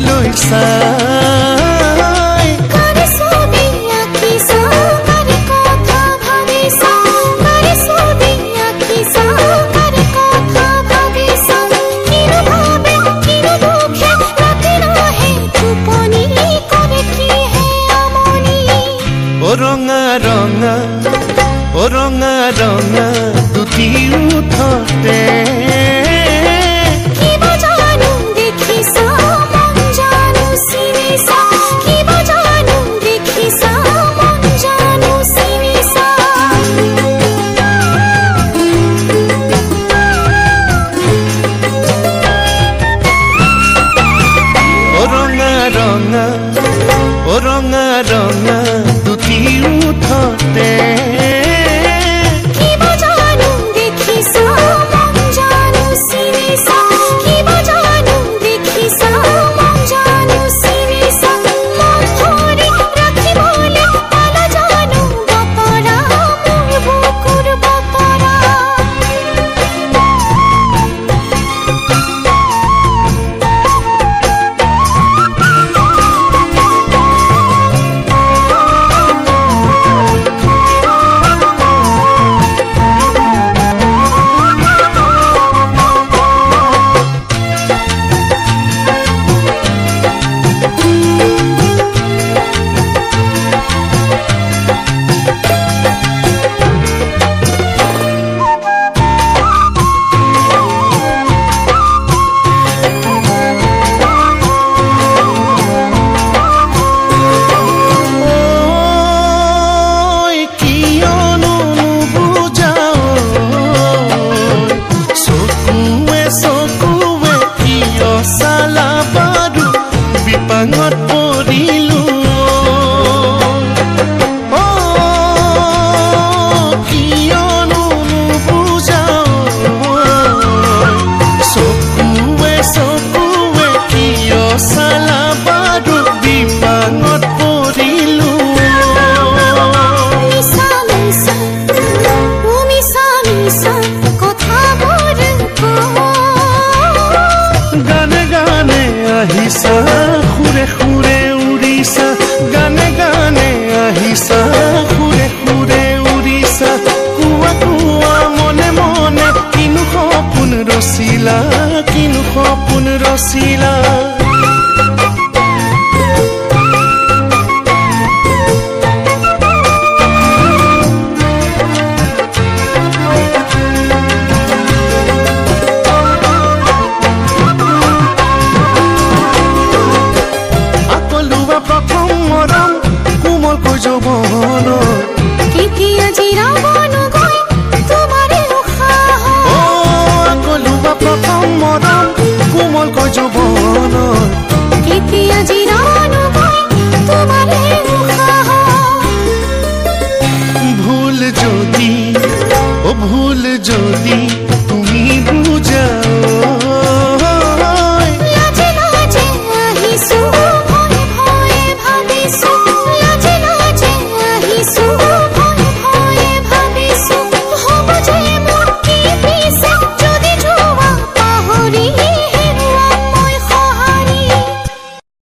চকুলৈ চাই কাৰে ছবি আঁকিছা কাৰে কথা ভাবিছা কাৰে ছবি আঁকিছা কাৰে কথা ভাবিছা কিনো ভাবে কিনো দুখে ৰাতি নাহে টোপনি কৰে কিহে আমনি ও ৰঙা ৰঙা ও ৰঙা ৰঙা দুটি উঠতে ও ৰঙা ৰঙা দুটি উঠতে বিপাঙত পৰিলো কিয়নো নুবুজাও চকুৱে চকুৱে কিয় চালা বাৰু বিপাঙত পৰিলো মিছা মিছা ও মিছা মিছা কথাবোৰ গানে গানে আহিছা সুৰে সুৰে উৰিছা গানে গানে আহিছা সুৰে সুৰে উৰিছা কুৱা কুৱা মনে মনে কিনো সপোন ৰচিলা কিনো সপোন ৰচিলা